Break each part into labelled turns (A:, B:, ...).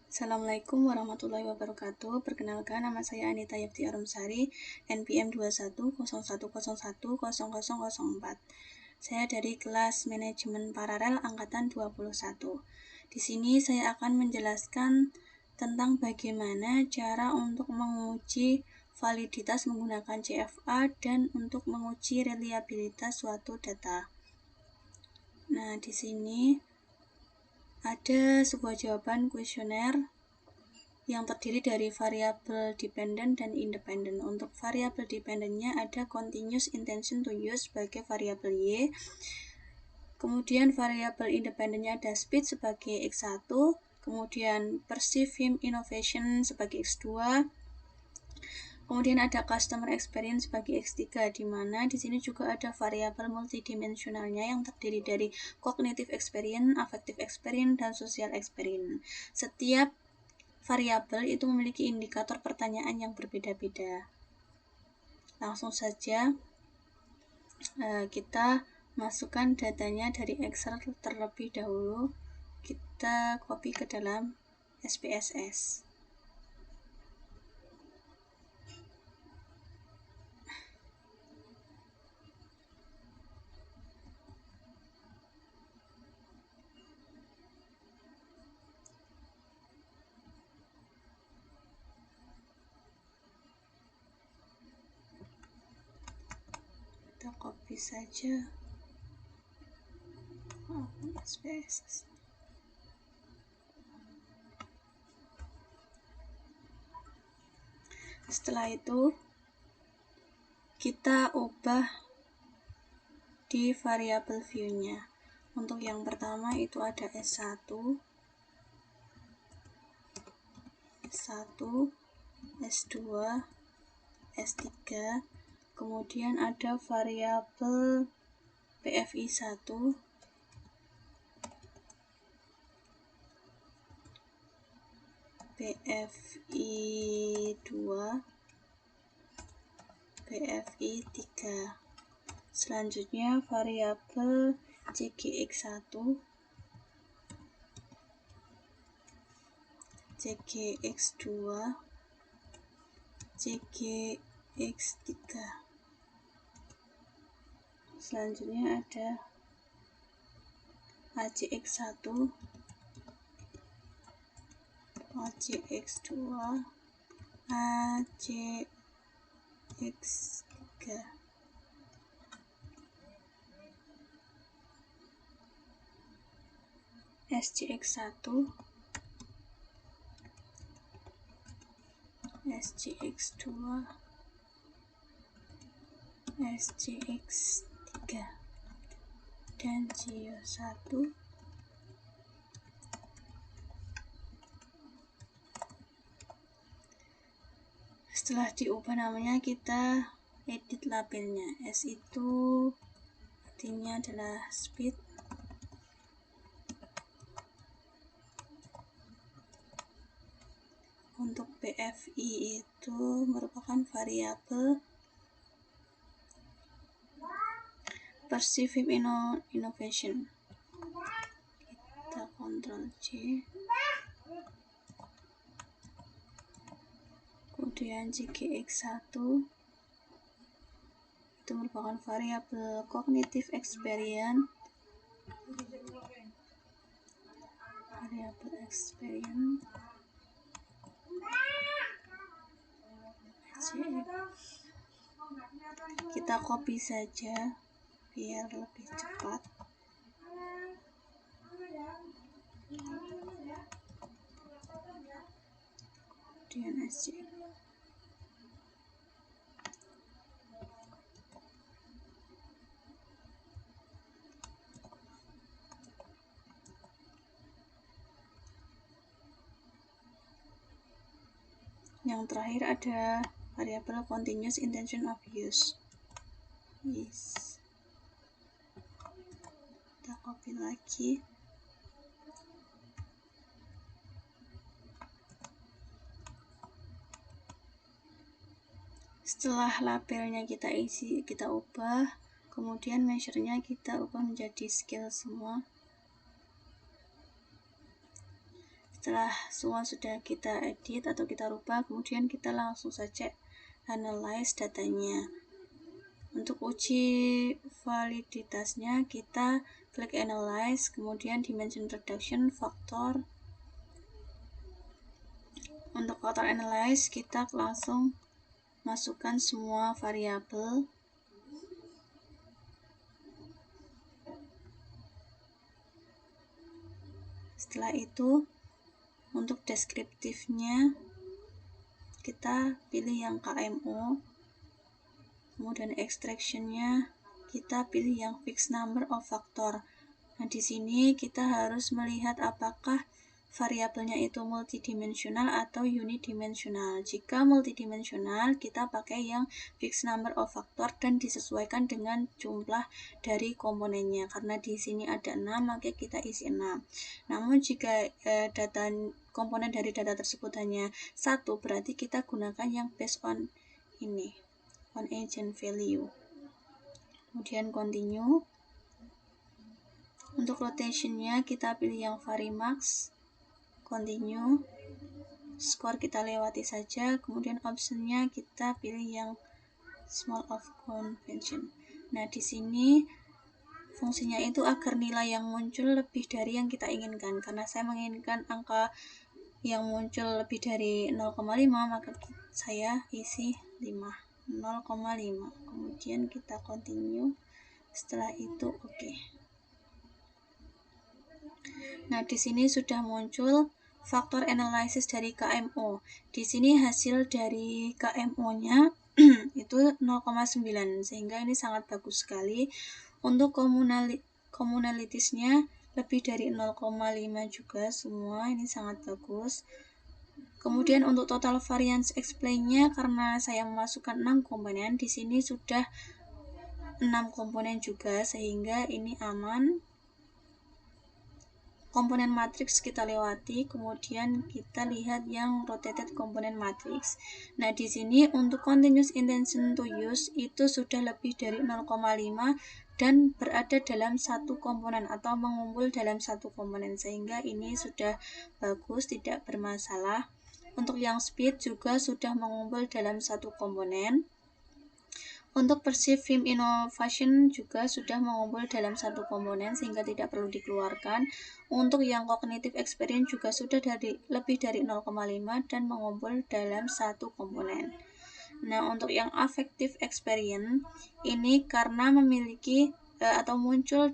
A: Assalamualaikum warahmatullahi wabarakatuh. Perkenalkan, nama saya Anita Yafti Arumsari, NPM 2101010004. Saya dari kelas Manajemen Paralel Angkatan 21. Di sini saya akan menjelaskan tentang bagaimana cara untuk menguji validitas menggunakan CFA dan untuk menguji reliabilitas suatu data. Nah, di sini ada sebuah jawaban kuesioner yang terdiri dari variabel dependent dan independent. Untuk variabel dependentnya ada continuous intention to use sebagai variabel Y. Kemudian variabel independentnya ada speed sebagai X1, kemudian perceived film innovation sebagai X2. Kemudian ada customer experience sebagai X3, di mana di sini juga ada variabel multidimensionalnya yang terdiri dari cognitive experience, affective experience, dan social experience. Setiap variabel itu memiliki indikator pertanyaan yang berbeda-beda. Langsung saja kita masukkan datanya dari Excel terlebih dahulu. Kita copy ke dalam SPSS. Kita copy saja SPSS. Setelah itu kita ubah di variabel view-nya. Untuk yang pertama itu ada S1, S2, S3, kemudian ada variabel PFI1, PFI2, PFI3. Selanjutnya variabel CGX1, CGX2, CGX3. Selanjutnya ada ACX1, ACX2, ACX3. SCX1, SCX2, SCX3, dan GIO1. Setelah diubah namanya, kita edit labelnya. S itu artinya adalah speed, untuk PFI itu merupakan variabel perceived innovation. Kita Ctrl C, kemudian CGX1 itu merupakan variabel cognitive experience, kita copy saja biar lebih cepat. Kemudian SC. Yang terakhir ada variabel continuous intention of use. Kita copy lagi. Setelah labelnya kita isi, kita ubah, kemudian measure-nya kita ubah menjadi scale semua. Setelah semua sudah kita edit atau kita rubah, kemudian kita langsung saja analyze datanya. Untuk uji validitasnya, kita klik analyze, kemudian dimension reduction, faktor. Untuk faktor analyze, kita langsung masukkan semua variabel. Setelah itu, untuk deskriptifnya, kita pilih yang KMO. Kemudian extractionnya kita pilih yang fixed number of factor. Nah, di sini kita harus melihat apakah variabelnya itu multidimensional atau unidimensional. Jika multidimensional, kita pakai yang fixed number of factor dan disesuaikan dengan jumlah dari komponennya. Karena di sini ada 6, maka kita isi 6. Namun jika komponen dari data tersebut hanya 1, berarti kita gunakan yang based on ini, on agent value. Kemudian continue. Untuk rotationnya kita pilih yang varimax, continue. Score kita lewati saja, kemudian optionnya kita pilih yang small of convention. Nah, di sini fungsinya itu agar nilai yang muncul lebih dari yang kita inginkan. Karena saya menginginkan angka yang muncul lebih dari 0,5, maka saya isi 5. 0,5. Kemudian kita continue. Setelah itu oke. Nah, di sini sudah muncul faktor analysis dari KMO. Di sini hasil dari KMO-nya itu 0,9, sehingga ini sangat bagus sekali. Untuk commonalities-nya lebih dari 0,5 juga semua, ini sangat bagus. Kemudian untuk total variance explain-nya, karena saya memasukkan 6 komponen, di sini sudah 6 komponen juga, sehingga ini aman. Komponen matriks kita lewati, kemudian kita lihat yang rotated komponen matriks. Nah, di sini untuk continuous intention to use itu sudah lebih dari 0,5 dan berada dalam satu komponen atau mengumpul dalam satu komponen, sehingga ini sudah bagus, tidak bermasalah. Untuk yang speed juga sudah mengumpul dalam satu komponen. Untuk perceived film innovation juga sudah mengumpul dalam satu komponen sehingga tidak perlu dikeluarkan. Untuk yang cognitive experience juga sudah lebih dari 0,5 dan mengumpul dalam satu komponen. Nah, untuk yang affective experience ini karena memiliki atau muncul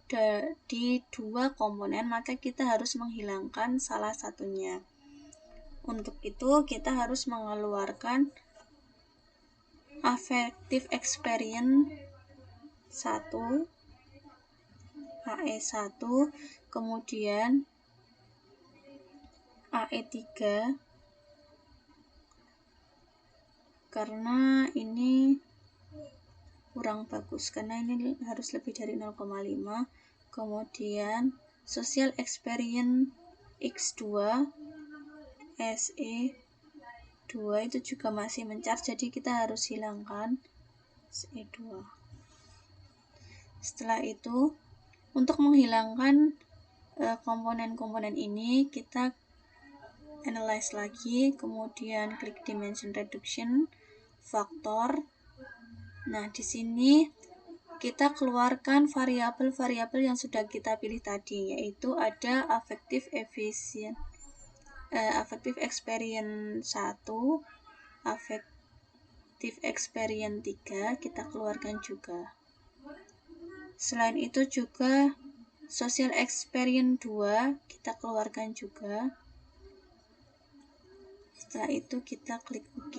A: di 2 komponen, maka kita harus menghilangkan salah satunya. Untuk itu kita harus mengeluarkan affective experience 1, AE1, kemudian AE3, karena ini kurang bagus, karena ini harus lebih dari 0,5. Kemudian social experience X2, SE2 itu juga masih mencar, jadi kita harus hilangkan SE2. Setelah itu, untuk menghilangkan komponen-komponen ini, kita analyze lagi, kemudian klik dimension reduction, faktor. Nah, di sini kita keluarkan variabel-variabel yang sudah kita pilih tadi, yaitu ada affective experience 1, affective experience 3, kita keluarkan juga. Selain itu juga social experience 2 kita keluarkan juga. Setelah itu kita klik OK.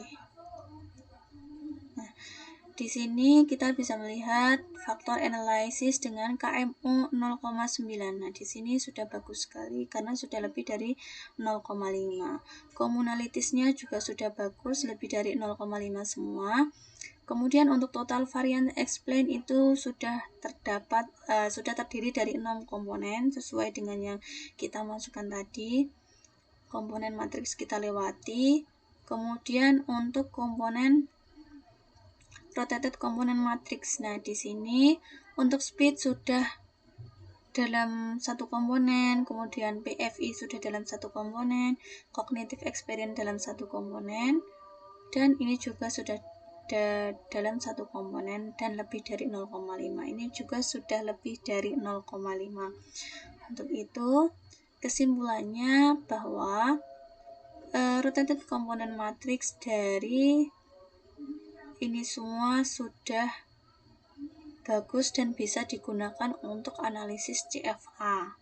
A: Nah, di sini kita bisa melihat faktor analysis dengan KMO 0,9. Nah, di sini sudah bagus sekali karena sudah lebih dari 0,5. Commonalities-nya juga sudah bagus, lebih dari 0,5 semua. Kemudian untuk total variance explain itu sudah terdiri dari 6 komponen sesuai dengan yang kita masukkan tadi. Komponen matriks kita lewati. Kemudian untuk komponen rotated komponen matriks. Nah, di sini untuk speed sudah dalam satu komponen, kemudian PFI sudah dalam satu komponen, cognitive experience dalam satu komponen, dan ini juga sudah dalam satu komponen dan lebih dari 0,5. Ini juga sudah lebih dari 0,5. Untuk itu, kesimpulannya bahwa rotated component matrix dari ini semua sudah bagus dan bisa digunakan untuk analisis CFA.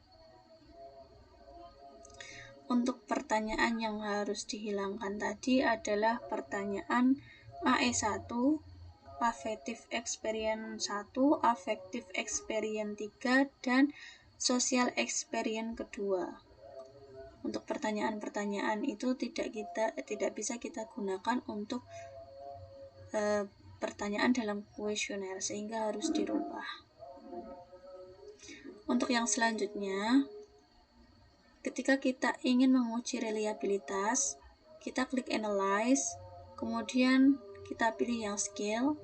A: Untuk pertanyaan yang harus dihilangkan tadi adalah pertanyaan AE1, affective experience 1, affective experience 3, dan social experience kedua. Untuk pertanyaan-pertanyaan itu tidak bisa kita gunakan untuk pertanyaan dalam kuesioner, sehingga harus dirubah. Untuk yang selanjutnya, ketika kita ingin menguji reliabilitas, kita klik analyze, kemudian kita pilih yang scale,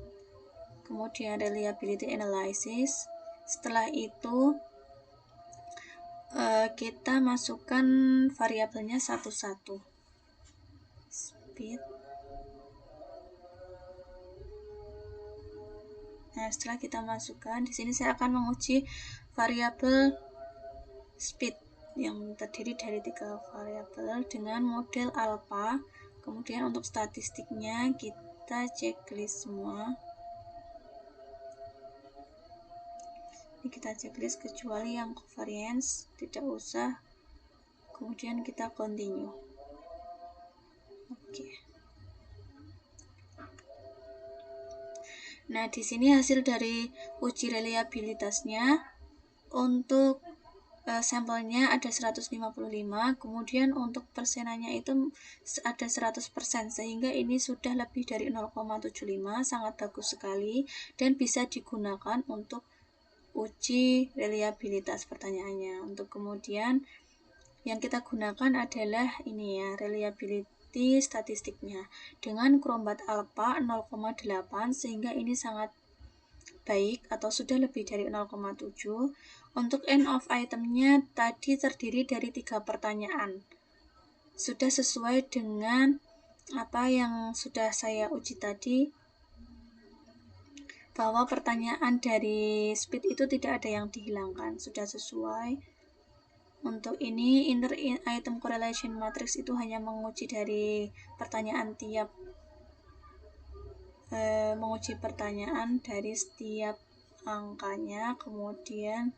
A: kemudian reliability analysis. Setelah itu kita masukkan variabelnya satu-satu. Speed. Nah, setelah kita masukkan, di sini saya akan menguji variabel speed yang terdiri dari 3 variabel dengan model alpha. Kemudian untuk statistiknya kita checklist semua. Ini kita checklist kecuali yang covariance, tidak usah. Kemudian kita continue. Oke. Nah, di sini hasil dari uji reliabilitasnya. Untuk sampelnya ada 155, kemudian untuk persenannya itu ada 100%, sehingga ini sudah lebih dari 0,75, sangat bagus sekali dan bisa digunakan untuk uji reliabilitas pertanyaannya. Untuk kemudian yang kita gunakan adalah ini ya, reliability statistiknya dengan Cronbach alpha 0,8, sehingga ini sangat baik atau sudah lebih dari 0,7. Untuk end of itemnya tadi terdiri dari 3 pertanyaan. Sudah sesuai dengan apa yang sudah saya uji tadi, bahwa pertanyaan dari speed itu tidak ada yang dihilangkan, sudah sesuai. Untuk ini inter item correlation matrix itu hanya menguji dari pertanyaan menguji pertanyaan dari setiap angkanya, kemudian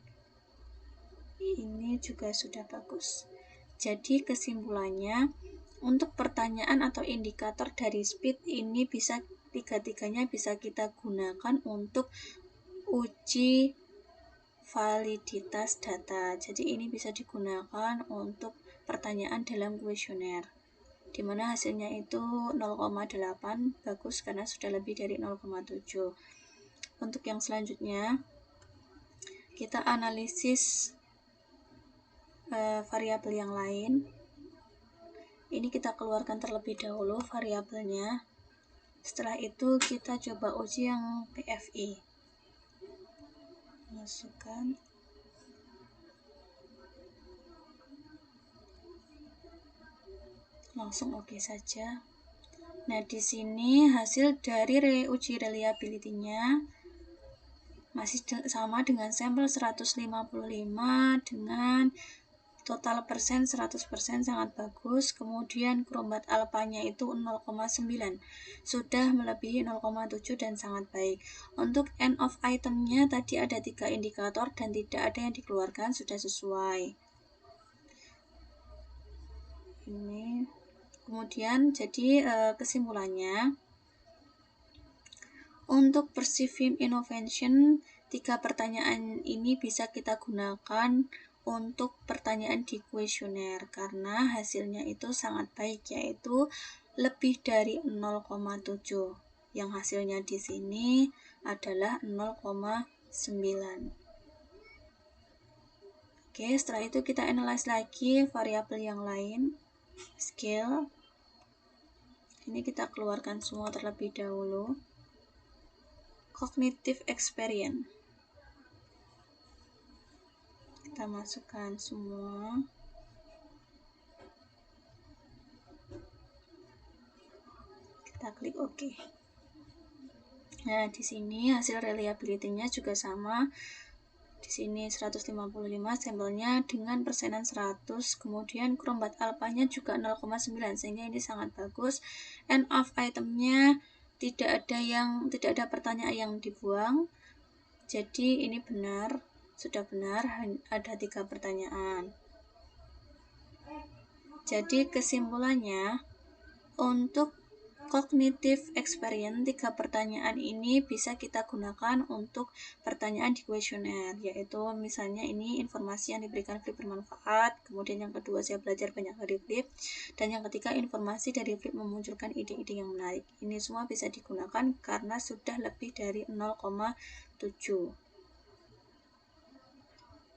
A: ini juga sudah bagus. Jadi kesimpulannya, untuk pertanyaan atau indikator dari speed ini bisa tiga-tiganya bisa kita gunakan untuk uji validitas data. Jadi ini bisa digunakan untuk pertanyaan dalam kuesioner, di mana hasilnya itu 0,8, bagus karena sudah lebih dari 0,7. Untuk yang selanjutnya, kita analisis variabel yang lain. Ini kita keluarkan terlebih dahulu variabelnya. Setelah itu kita coba uji yang PFI. Masukkan. Langsung oke saja. Nah, di sini hasil dari uji reliability-nya masih sama dengan sampel 155 dengan total persen 100%, sangat bagus. Kemudian Cronbach alpha-nya itu 0,9, sudah melebihi 0,7 dan sangat baik. Untuk end of item-nya tadi ada 3 indikator dan tidak ada yang dikeluarkan, sudah sesuai. Ini kemudian jadi kesimpulannya, untuk Perceiving Innovation 3 pertanyaan ini bisa kita gunakan untuk pertanyaan di kuesioner karena hasilnya itu sangat baik, yaitu lebih dari 0,7. Yang hasilnya di sini adalah 0,9. Oke, setelah itu kita analyze lagi variabel yang lain. Scale. Ini kita keluarkan semua terlebih dahulu. Cognitive experience. Kita masukkan semua. Kita klik OK. Nah, di sini hasil reliability-nya juga sama. Di sini 155 sampelnya dengan persenan 100, kemudian Crombat alpha-nya juga 0,9 sehingga ini sangat bagus. End of item-nya tidak ada pertanyaan yang dibuang. Jadi ini benar, sudah benar, ada 3 pertanyaan. Jadi kesimpulannya, untuk cognitive experience, 3 pertanyaan ini bisa kita gunakan untuk pertanyaan di kuesioner, yaitu misalnya ini informasi yang diberikan Flip bermanfaat, kemudian yang kedua saya belajar banyak dari Flip, dan yang ketiga informasi dari Flip memunculkan ide-ide yang menarik. Ini semua bisa digunakan karena sudah lebih dari 0,7.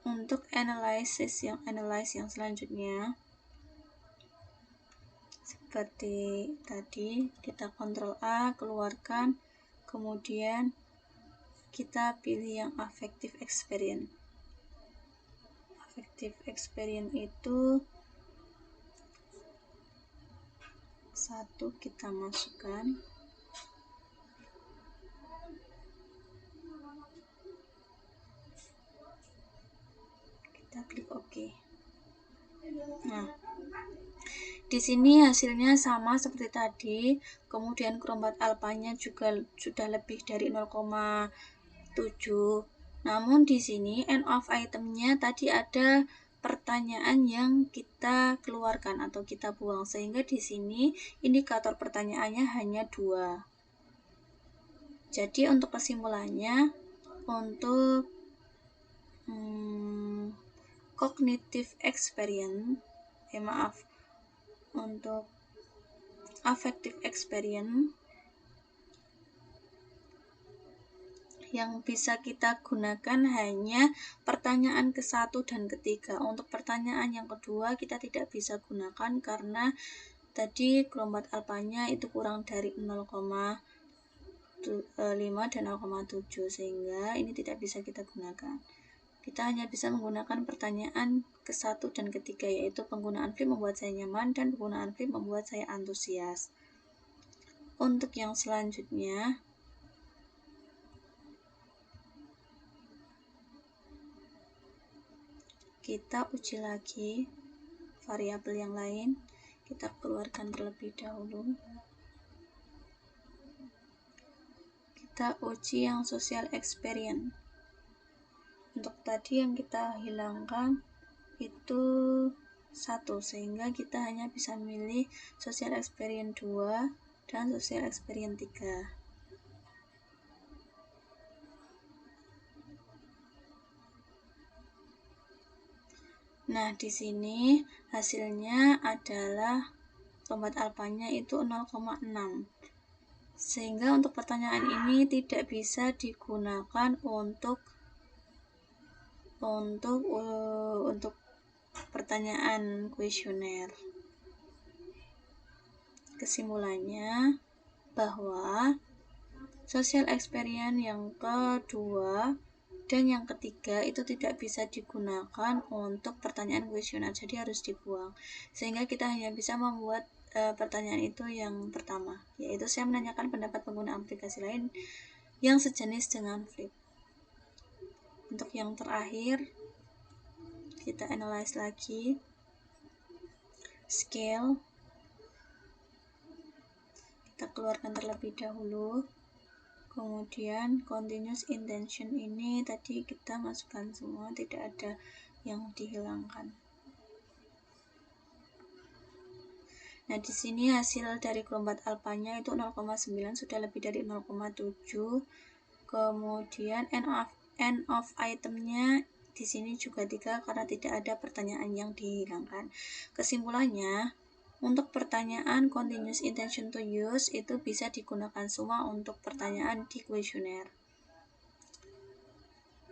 A: Untuk analyze yang selanjutnya, seperti tadi, kita Ctrl A, keluarkan, kemudian kita pilih yang affective experience. Affective experience itu 1 kita masukkan. Kita klik OK. Nah, di sini hasilnya sama seperti tadi, kemudian Crombat alpha-nya juga sudah lebih dari 0,7. Namun di sini end of item-nya tadi ada pertanyaan yang kita keluarkan atau kita buang, sehingga di sini indikator pertanyaannya hanya 2. Jadi untuk kesimpulannya, untuk cognitive experience, untuk affective experience yang bisa kita gunakan hanya pertanyaan ke-1 dan ke-3. Untuk pertanyaan yang kedua kita tidak bisa gunakan karena tadi Crombat alpha-nya itu kurang dari 0,5 dan 0,7 sehingga ini tidak bisa kita gunakan. Kita hanya bisa menggunakan pertanyaan ke-1 dan ke-3, yaitu penggunaan Flip membuat saya nyaman dan penggunaan Flip membuat saya antusias. Untuk yang selanjutnya, kita uji lagi variabel yang lain. Kita keluarkan terlebih dahulu. Kita uji yang social experience. Untuk tadi yang kita hilangkan itu 1, sehingga kita hanya bisa milih social experience 2 dan social experience 3. Nah, di sini hasilnya adalah Crombat alpha-nya itu 0,6. Sehingga untuk pertanyaan ini tidak bisa digunakan untuk pertanyaan kuesioner. Kesimpulannya bahwa social experience yang kedua dan yang ketiga itu tidak bisa digunakan untuk pertanyaan kuesioner, jadi harus dibuang. Sehingga kita hanya bisa membuat pertanyaan itu yang pertama, yaitu saya menanyakan pendapat pengguna aplikasi lain yang sejenis dengan Flip. Untuk yang terakhir, kita analyze lagi, scale, kita keluarkan terlebih dahulu, kemudian continuous intention ini tadi kita masukkan semua, tidak ada yang dihilangkan. Nah, di sini hasil dari Crombat alpha-nya itu 0,9, sudah lebih dari 0,7. Kemudian end of item-nya di sini juga 3 karena tidak ada pertanyaan yang dihilangkan. Kesimpulannya, untuk pertanyaan continuous intention to use itu bisa digunakan semua untuk pertanyaan di kuesioner.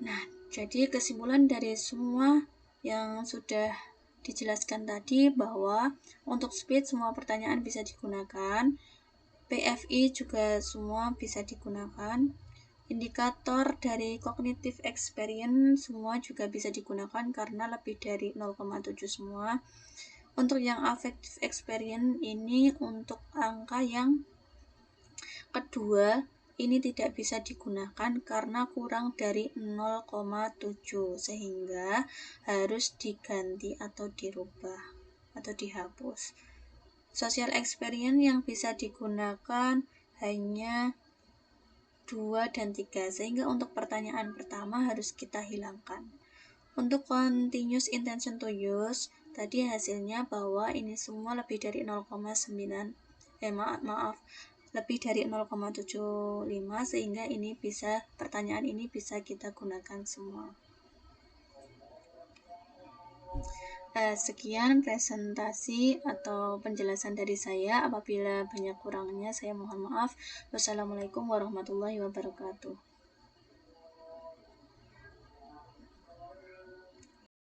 A: Nah, jadi kesimpulan dari semua yang sudah dijelaskan tadi bahwa untuk speed semua pertanyaan bisa digunakan, PFI juga semua bisa digunakan. Indikator dari cognitive experience semua juga bisa digunakan karena lebih dari 0,7 semua. Untuk yang affective experience ini untuk angka yang kedua ini tidak bisa digunakan karena kurang dari 0,7 sehingga harus diganti atau dirubah atau dihapus. Social experience yang bisa digunakan hanya 2 dan 3 sehingga untuk pertanyaan pertama harus kita hilangkan. Untuk continuous intention to use tadi hasilnya bahwa ini semua lebih dari 0,9 lebih dari 0,75 sehingga ini bisa pertanyaan ini bisa kita gunakan semua. Sekian presentasi atau penjelasan dari saya. Apabila banyak kurangnya saya mohon maaf. Wassalamualaikum warahmatullahi wabarakatuh.